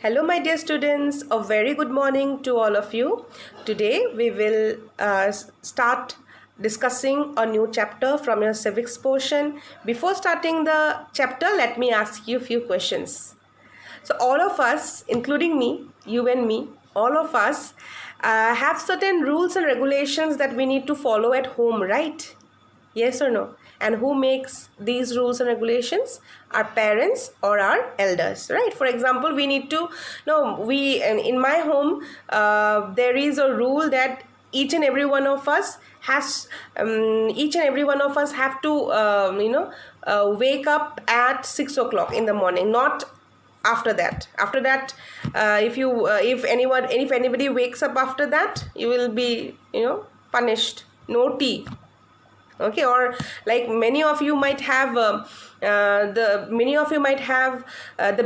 Hello, my dear students. A very good morning to all of you. Today, we will start discussing a new chapter from your civics portion. Before starting the chapter, let me ask you a few questions. So, all of us, including me, you and me, all of us have certain rules and regulations that we need to follow at home, right? Yes or no? And who makes these rules and regulations? Our parents or our elders, right? For example, we need to no we and in my home there is a rule that each and every one of us has each and every one of us have to wake up at 6 o'clock in the morning, not after that. If anybody wakes up after that, you will be punished. No tea. Okay, or like many of you might have the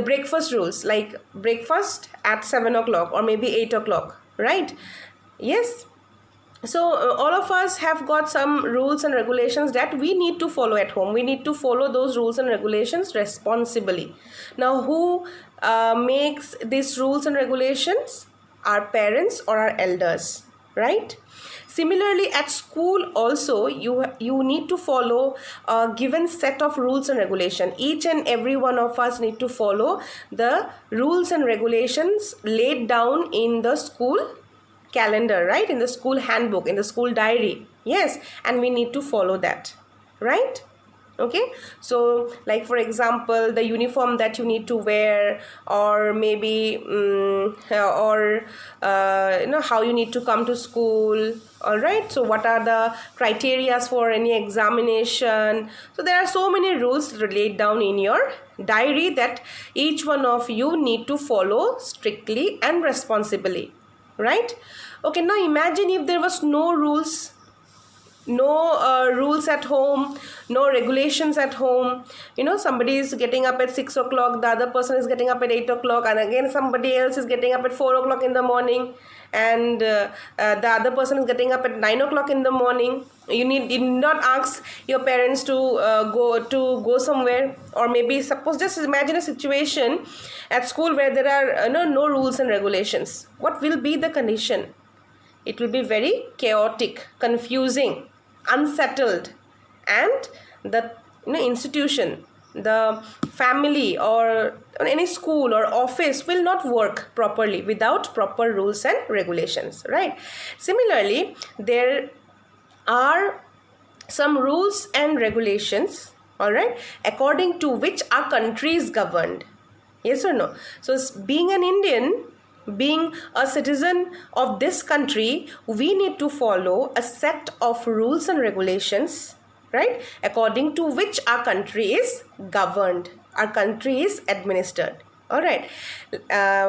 breakfast rules, like breakfast at 7 o'clock or maybe 8 o'clock, right? Yes. So all of us have got some rules and regulations that we need to follow at home. We need to follow those rules and regulations responsibly. Now, who makes these rules and regulations? Our parents or our elders, right? Similarly, at school also, you need to follow a given set of rules and regulations. Each and every one of us need to follow the rules and regulations laid down in the school calendar, right? In the school handbook, in the school diary. Yes, and we need to follow that, right? Okay, so like for example, the uniform that you need to wear, or maybe how you need to come to school. All right, so what are the criteria for any examination? So there are so many rules laid down in your diary that each one of you need to follow strictly and responsibly, right? Okay, now imagine if there was no rules, no rules at home, no regulations at home. Somebody is getting up at 6 o'clock, the other person is getting up at 8 o'clock, and again somebody else is getting up at 4 o'clock in the morning, and the other person is getting up at 9 o'clock in the morning. You need not ask your parents to go somewhere, or maybe suppose, just imagine a situation at school where there are no rules and regulations. What will be the condition? It will be very chaotic, confusing, unsettled, and the institution, the family, or any school or office will not work properly without proper rules and regulations, right? Similarly, there are some rules and regulations, all right, according to which our country is governed. Yes or no? So being an Indian, being a citizen of this country, we need to follow a set of rules and regulations, right, according to which our country is governed, our country is administered. All right.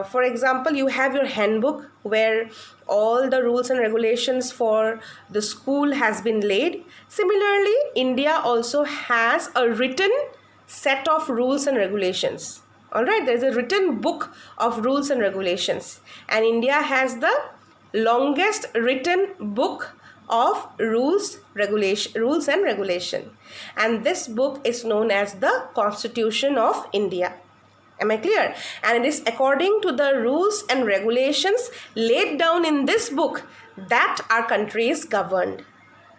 For example, you have your handbook where all the rules and regulations for the school has been laid. Similarly, India also has a written set of rules and regulations. All right, there is a written book of rules and regulations, and India has the longest written book of rules and regulation, and this book is known as the Constitution of India. Am I clear? And it is according to the rules and regulations laid down in this book that our country is governed,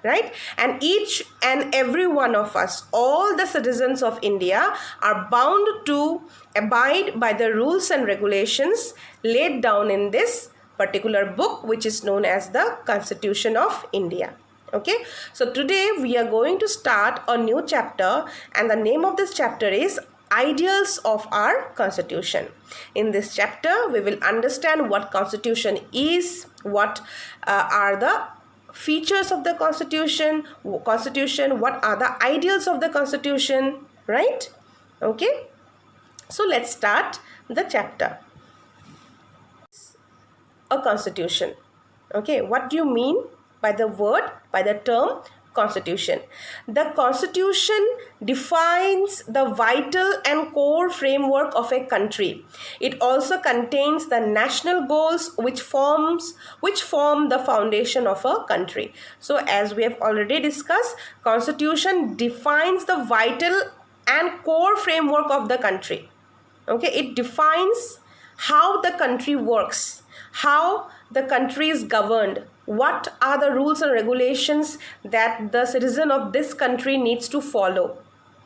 right? And each and every one of us, all the citizens of India, are bound to abide by the rules and regulations laid down in this particular book, which is known as the Constitution of India. Okay, so today we are going to start a new chapter, and the name of this chapter is Ideals of our Constitution. In this chapter, we will understand what Constitution is, what are the features of the Constitution, what are the ideals of the Constitution, right? Okay, so let's start the chapter. A constitution. Okay, what do you mean by the term Constitution? The Constitution defines the vital and core framework of a country. It also contains the national goals which form the foundation of a country. So as we have already discussed, Constitution defines the vital and core framework of the country. Okay, it defines how the country works, how the country is governed, what are the rules and regulations that the citizen of this country needs to follow.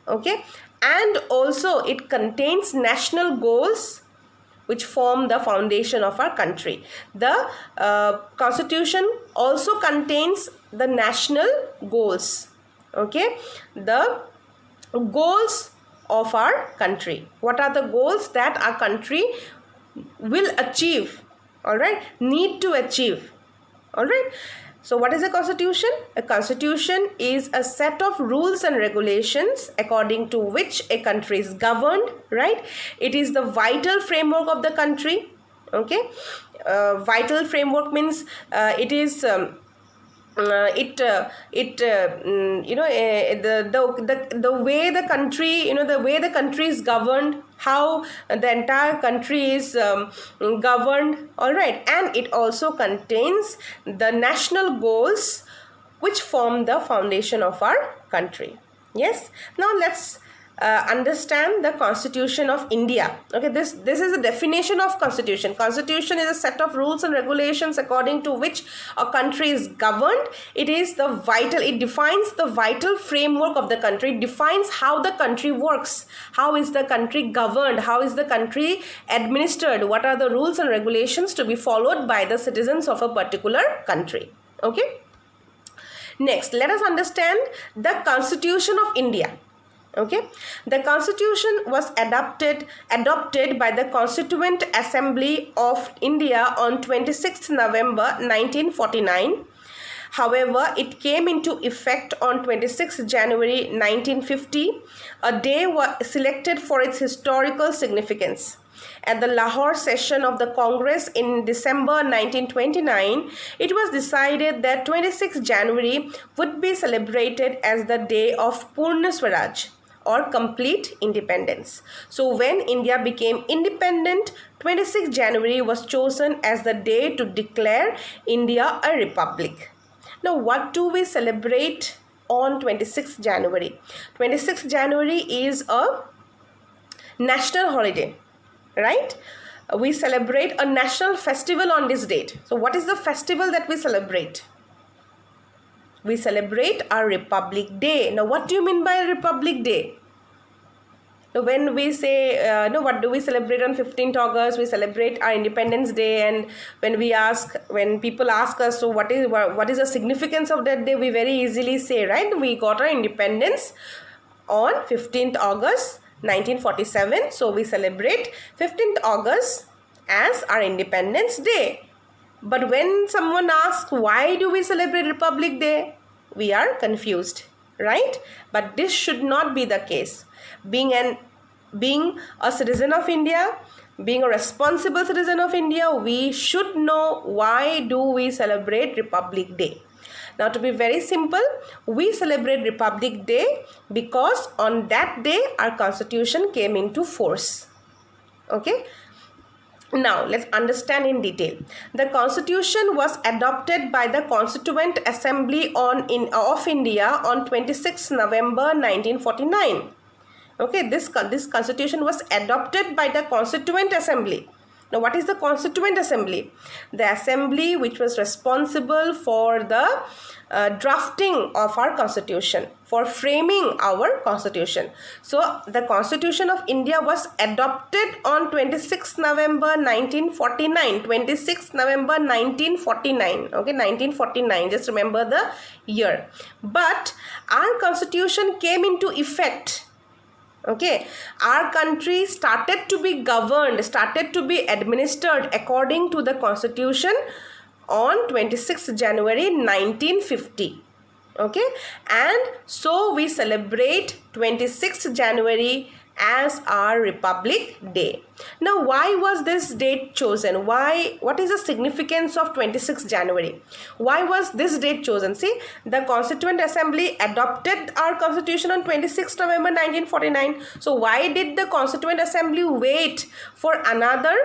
Okay, and also it contains national goals which form the foundation of our country. The constitution also contains the national goals. Okay, the goals of our country. What are the goals that our country will achieve? All right, need to achieve. All right, so what is a constitution? A constitution is a set of rules and regulations according to which a country is governed, right? It is the vital framework of the country. Okay, vital framework means it is the way the country, the way the country is governed, how the entire country is governed. All right, and it also contains the national goals which form the foundation of our country. Yes, now let's understand the Constitution of India. Okay, this is a definition of constitution. Constitution is a set of rules and regulations according to which a country is governed. It is the vital, it defines the vital framework of the country. It defines how the country works, how is the country governed, how is the country administered, what are the rules and regulations to be followed by the citizens of a particular country. Okay, next let us understand the Constitution of India. Okay, the constitution was adopted by the Constituent Assembly of India on 26th November 1949. However, it came into effect on 26th January 1950, a day was selected for its historical significance. At the Lahore session of the Congress in December 1929, it was decided that 26th January would be celebrated as the day of Purna Swaraj, or complete independence. So when India became independent, 26th January was chosen as the day to declare India a republic. Now what do we celebrate on 26th January? 26th January is a national holiday, right? We celebrate a national festival on this date. So what is the festival that we celebrate? We celebrate our Republic Day. Now, what do you mean by Republic Day? When we say, what do we celebrate on 15th August? We celebrate our Independence Day. And when people ask us, so what is the significance of that day? We very easily say, right? We got our independence on 15th August 1947. So we celebrate 15th August as our Independence Day. But when someone asks, why do we celebrate Republic Day? We are confused, right? But this should not be the case. Being a citizen of India, being a responsible citizen of India, we should know why do we celebrate Republic Day. Now, to be very simple, we celebrate Republic Day because on that day, our constitution came into force. Okay? Now, let's understand in detail. The Constitution was adopted by the Constituent Assembly of India on 26 November 1949. Okay, this Constitution was adopted by the Constituent Assembly. Now, what is the Constituent Assembly? The assembly which was responsible for the drafting of our Constitution, for framing our Constitution. So, the Constitution of India was adopted on 26 November 1949. 26 November 1949. Okay, 1949. Just remember the year. But our Constitution came into effect. Okay, our country started to be governed, started to be administered according to the Constitution on 26th January 1950. Okay, and so we celebrate 26th January as our Republic Day. Now, why was this date chosen? What is the significance of 26th January? Why was this date chosen? See, the Constituent Assembly adopted our Constitution on 26th November 1949. So, why did the Constituent Assembly wait for another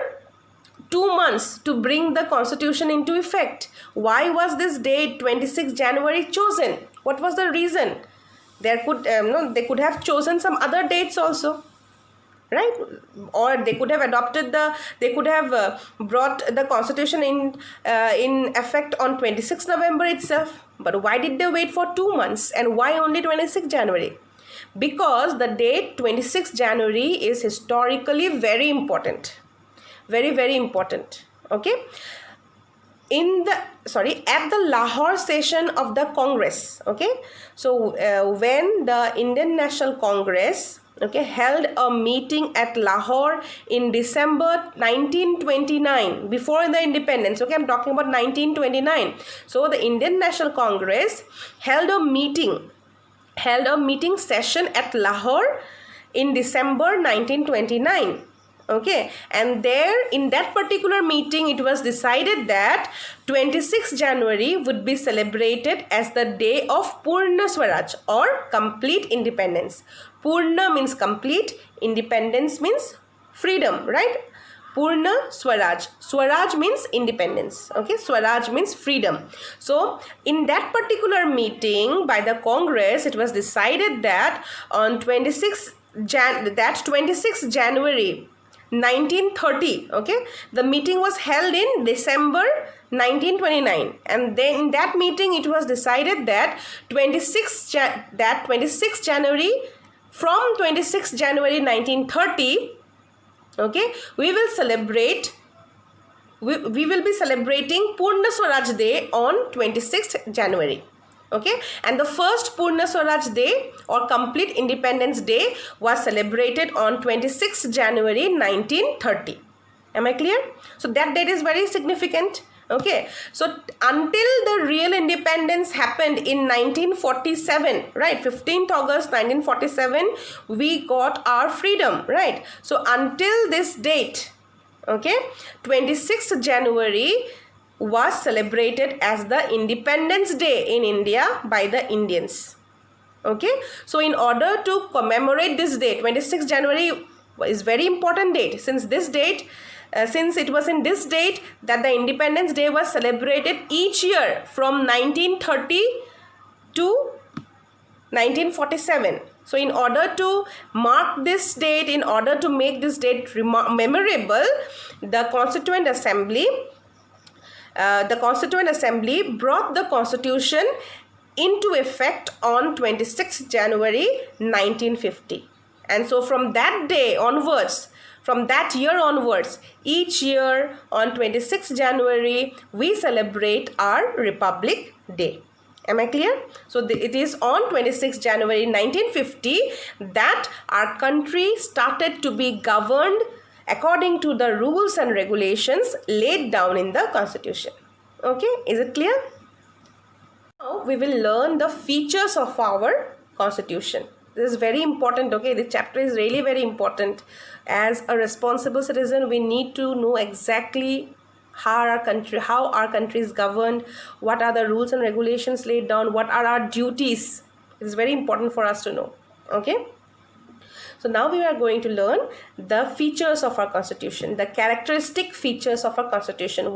2 months to bring the Constitution into effect? Why was this date 26th January chosen? What was the reason? They could have chosen some other dates also. right? Or they could have adopted they could have brought the constitution in effect on 26 November itself. But why did they wait for 2 months, and why only 26 January? Because the date 26 January is historically very important, very, very important. Okay, at the Lahore session of the Congress. Okay, so when the Indian National Congress, okay, held a meeting at Lahore in December 1929, before the independence. Okay, I'm talking about 1929. So the Indian National Congress held a meeting session at Lahore in December 1929. Okay, and there in that particular meeting it was decided that 26 January would be celebrated as the day of Purna Swaraj, or complete independence. Purna means complete, independence means freedom, right? Purna Swaraj. Swaraj means independence. Okay, Swaraj means freedom. So in that particular meeting by the Congress, it was decided that on 26 January 1930, okay, the meeting was held in December 1929, and then in that meeting it was decided that 26 January, from 26 January 1930, okay, we will be celebrating Purna Swaraj Day on 26th January. Okay, and the first Purna Swaraj Day, or complete independence day, was celebrated on 26th January 1930. Am I clear? So that date is very significant. Okay, so until the real independence happened in 1947, right, 15th August 1947, we got our freedom, right? So until this date, okay, 26th January was celebrated as the Independence Day in India by the Indians. Okay, so in order to commemorate this date, 26th January is very important date, since this date, since it was in this date that the Independence Day was celebrated each year from 1930 to 1947. So in order to mark this date, in order to make this date memorable, the Constituent Assembly brought the Constitution into effect on 26 January 1950. And so from that day onwards, from that year onwards, each year on 26 January, we celebrate our Republic Day. Am I clear? So it is on 26 January 1950 that our country started to be governed according to the rules and regulations laid down in the Constitution. Okay, is it clear? Now we will learn the features of our Constitution. This is very important. Okay, this chapter is really very important. As a responsible citizen, we need to know exactly how our country is governed, what are the rules and regulations laid down, what are our duties. It is very important for us to know. Okay, so now we are going to learn the features of our Constitution, the characteristic features of our Constitution,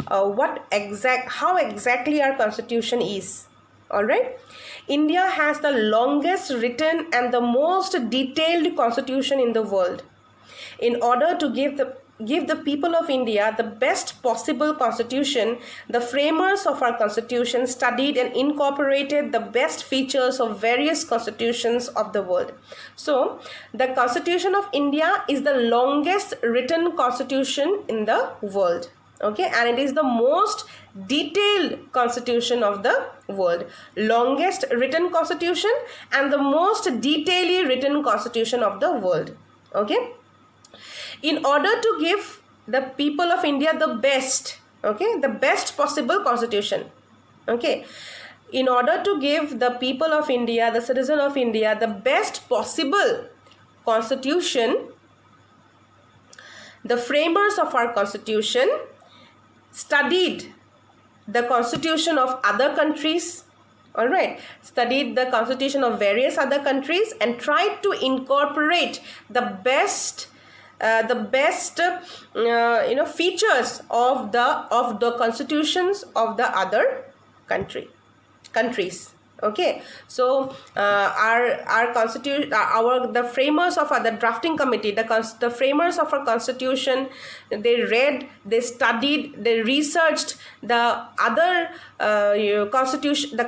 how exactly our Constitution is. All right, India has the longest written and the most detailed Constitution in the world. In order to give the people of India the best possible Constitution, the framers of our Constitution studied and incorporated the best features of various constitutions of the world. So, the Constitution of India is the longest written Constitution in the world. Okay, and it is the most detailed Constitution of the world. Longest written Constitution and the most detailedly written Constitution of the world. Okay, in order to give the people of India the best, okay, the best possible Constitution, okay, in order to give the people of India, the citizen of India, the best possible Constitution, the framers of our Constitution studied the Constitution of other countries, all right, studied the Constitution of various other countries and tried to incorporate the best features of the constitutions of the other countries. Okay, so our constitution, the framers of the drafting committee, the framers of our constitution, they read, they studied, they researched the other the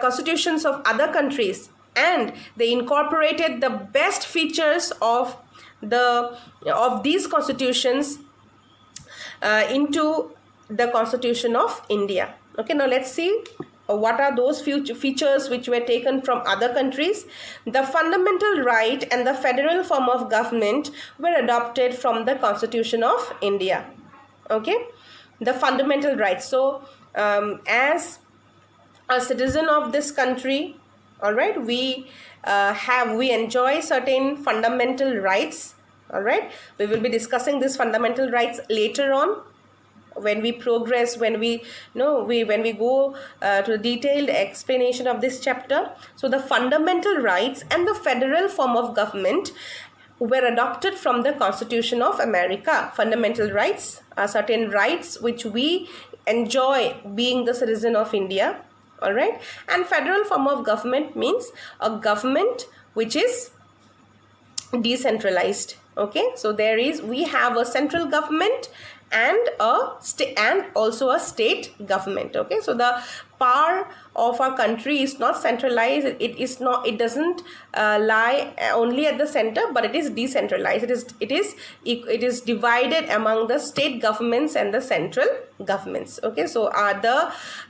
constitutions of other countries, and they incorporated the best features of these constitutions into the Constitution of India. Okay, now let's see what are those features which were taken from other countries. The fundamental right and the federal form of government were adopted from the Constitution of India. Okay, the fundamental rights. So as a citizen of this country, all right, we enjoy certain fundamental rights. All right, we will be discussing these fundamental rights later on when we progress, when we go to the detailed explanation of this chapter. So the fundamental rights and the federal form of government were adopted from the Constitution of America. Fundamental rights are certain rights which we enjoy being the citizen of India. All right, and federal form of government means a government which is decentralized. Okay, so we have a central government and also a state government. Okay, so the power of our country is not centralized. It doesn't lie only at the center, but it is decentralized. It is divided among the state governments and the central governments. Okay, so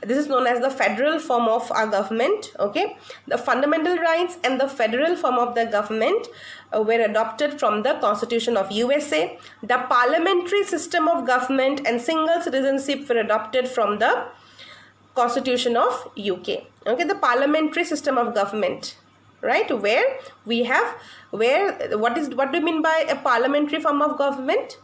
this is known as the federal form of our government. Okay, the fundamental rights and the federal form of the government were adopted from the Constitution of USA. The parliamentary system of government and single citizenship were adopted from the Constitution of UK. Okay, the parliamentary system of government, right? What do you mean by a parliamentary form of government?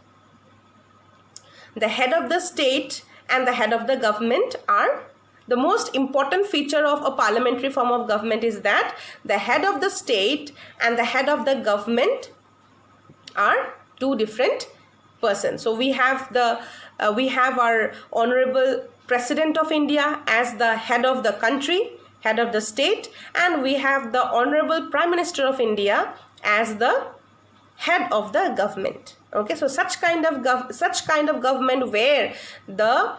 The head of the state and the head of the government are the most important feature of a parliamentary form of government is that the head of the state and the head of the government are two different persons. So we have our honorable President of India as the head of the country, head of the state, and we have the honorable Prime Minister of India as the head of the government. Okay, so such kind of government where the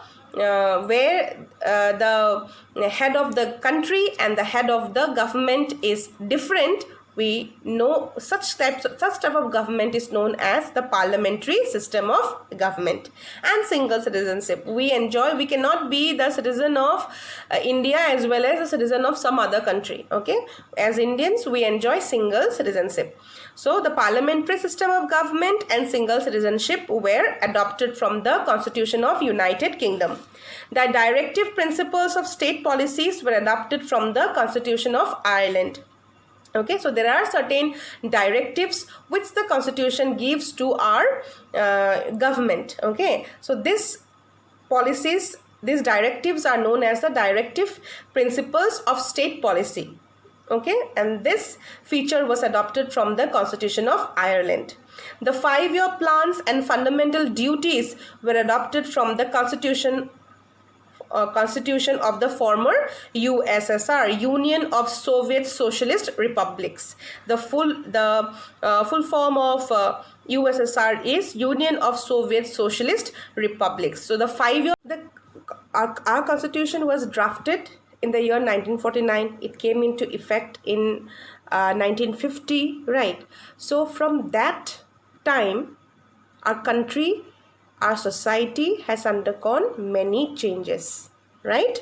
head of the country and the head of the government is different, we know such type of government is known as the parliamentary system of government. And single citizenship, we cannot be the citizen of India as well as a citizen of some other country. Okay, as Indians we enjoy single citizenship. So the parliamentary system of government and single citizenship were adopted from the Constitution of United Kingdom. The directive principles of state policies were adopted from the Constitution of Ireland. Okay, so there are certain directives which the Constitution gives to our government. Okay, so these directives are known as the directive principles of state policy. Okay, and this feature was adopted from the Constitution of Ireland. The 5-year plans and fundamental duties were adopted from the Constitution of the former USSR, Union of Soviet Socialist Republics. The full form of USSR is Union of Soviet Socialist Republics. So our constitution was drafted in the year 1949. It came into effect in 1950, right? So from that time, our country, our society has undergone many changes, right?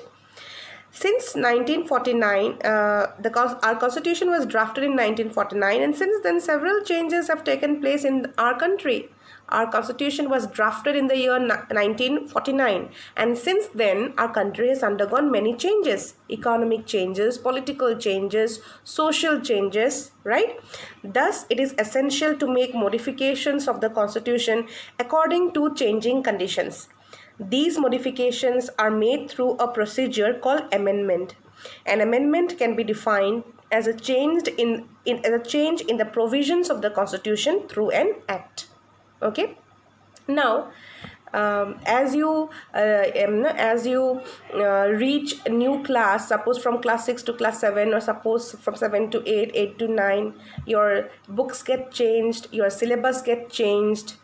Since 1949, our constitution was drafted in 1949, and since then several changes have taken place in our country. Our constitution was drafted in the year 1949, and since then our country has undergone many changes: economic changes, political changes, social changes, right? Thus, it is essential to make modifications of the constitution according to changing conditions. These modifications are made through a procedure called amendment. An amendment can be defined as a change in the provisions of the constitution through an act. Okay, now as you reach a new class, suppose from class 6 to class 7, or suppose from 7 to 8, 8 to 9, your books get changed, your syllabus get changed.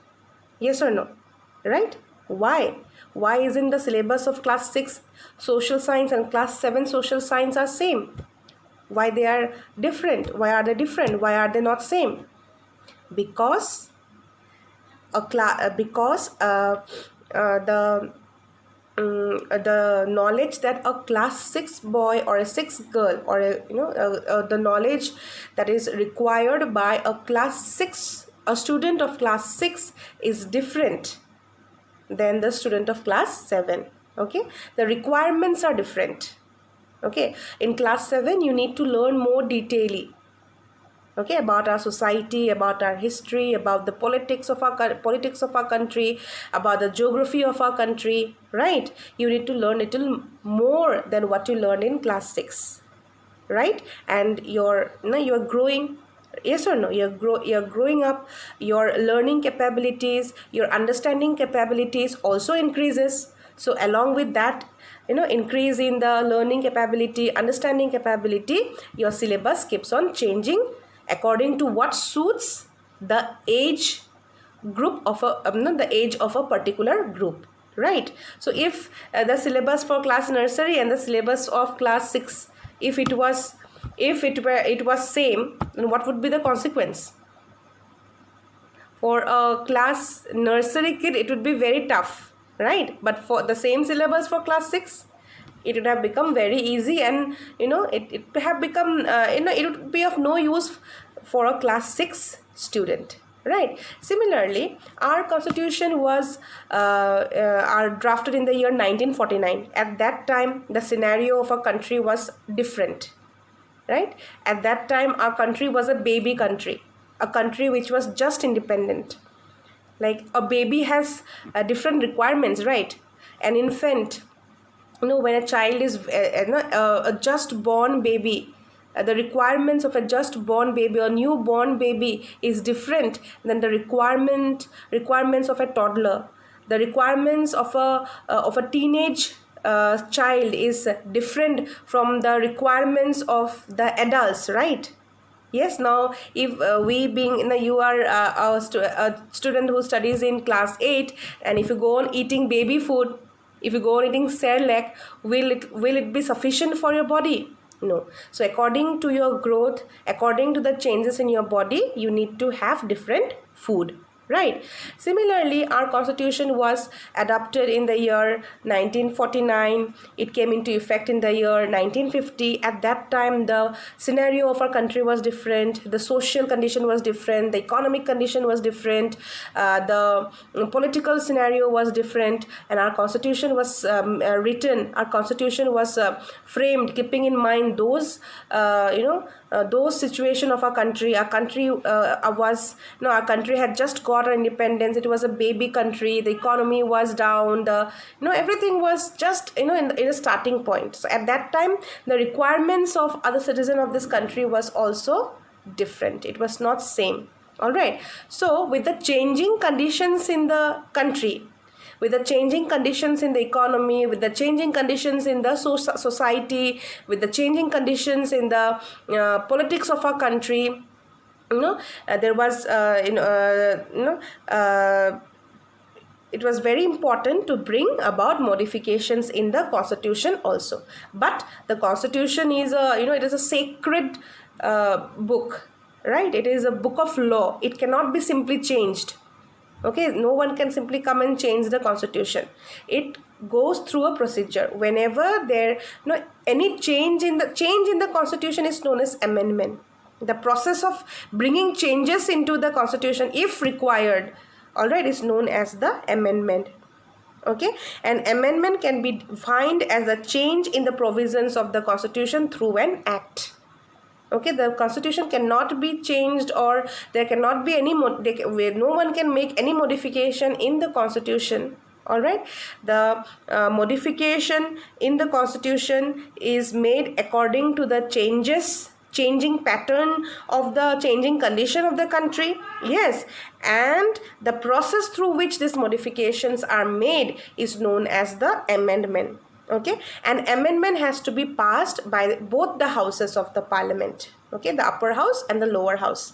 Yes or no? Right? Why isn't the syllabus of class 6 social science and class 7 social science are same? Why they are different? Why are they different? Why are they not same? Because the knowledge that a class 6 boy or a 6 girl, or the knowledge that is required by a student of class 6 is different than the student of class 7. Okay, the requirements are different. Okay, in class 7 you need to learn more detailedly, okay, about our society, about our history, about the politics of our country, about the geography of our country, right? You need to learn little more than what you learned in class 6, right? And you're growing. Yes or no? You're growing up. Your learning capabilities, your understanding capabilities also increases. So along with that, increase in the learning capability, understanding capability, your syllabus keeps on changing according to what suits the age group of the age of a particular group, right? So if the syllabus for class nursery and the syllabus of class 6, if it was same, then what would be the consequence? For a class nursery kid it would be very tough, right? But for the same syllabus for class 6, it would have become very easy, and it have become it would be of no use for a class 6 student, right? Similarly, our constitution was are drafted in the year 1949. At that time the scenario of our country was different, right? At that time our country was a baby country, a country which was just independent. Like a baby has different requirements, right? An infant, when a child is a just born baby, the requirements of a just born baby or newborn baby is different than the requirements of a toddler. The requirements of a teenage child is different from the requirements of the adults, right? Yes, now if we being you are a student who studies in class 8, and if you go on eating baby food, if you go on eating Cerelac, will it be sufficient for your body? No. So according to your growth, according to the changes in your body, you need to have different food, right? Similarly, our constitution was adopted in the year 1949. It came into effect in the year 1950. At that time the scenario of our country was different, the social condition was different, the economic condition was different, the political scenario was different, and our constitution was written, our constitution was framed keeping in mind those situation of our country. Our country our country had just got our independence. It was a baby country. The economy was down. Everything was just in a starting point. So at that time the requirements of other citizens of this country was also different. It was not same. All right. So with the changing conditions in the country, with the changing conditions in the economy, with the changing conditions in the society, with the changing conditions in the politics of our country, there was it was very important to bring about modifications in the constitution also. But the constitution is it is a sacred book, right? It is a book of law. It cannot be simply changed. Okay, no one can simply come and change the constitution. It goes through a procedure. Whenever there any change in the constitution is known as amendment. The process of bringing changes into the constitution, if required, all right, is known as the amendment. Okay, an amendment can be defined as a change in the provisions of the constitution through an act. Okay, the constitution cannot be changed, or there cannot be no one can make any modification in the constitution. All right, the modification in the constitution is made according to the changes changing pattern of the changing condition of the country. Yes, and the process through which these modifications are made is known as the amendment. Okay, an amendment has to be passed by both the houses of the parliament. Okay, the upper house and the lower house.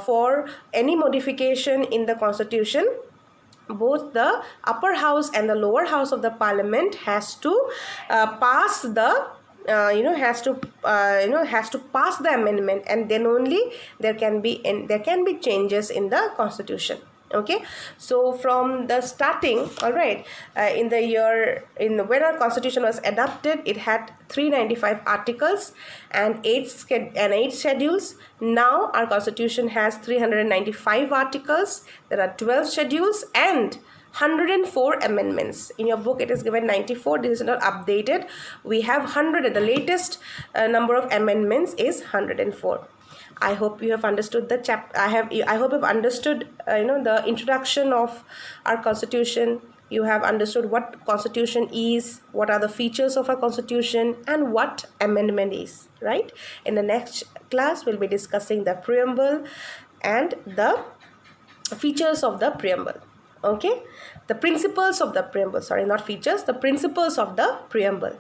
For any modification in the constitution, both the upper house and the lower house of the parliament has to pass the has to pass the amendment, and then only there can be changes in the constitution. Okay, so from the starting, all right, in the year in when our constitution was adopted, it had 395 articles and 8 schedules. Now our constitution has 395 articles, there are 12 schedules and 104 amendments. In your book it is given 94. This is not updated. We have 100. The latest number of amendments is 104. I hope you have understood the I hope you've understood the introduction of our constitution. You have understood what constitution is, what are the features of a constitution, and what amendment is, right? In the next class we'll be discussing the preamble and the features of the preamble. Okay, the principles of the preamble, sorry, not features, the principles of the preamble.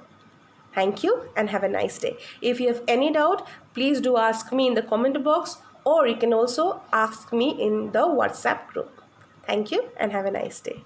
Thank you and have a nice day. If you have any doubt, please do ask me in the comment box, or you can also ask me in the WhatsApp group. Thank you and have a nice day.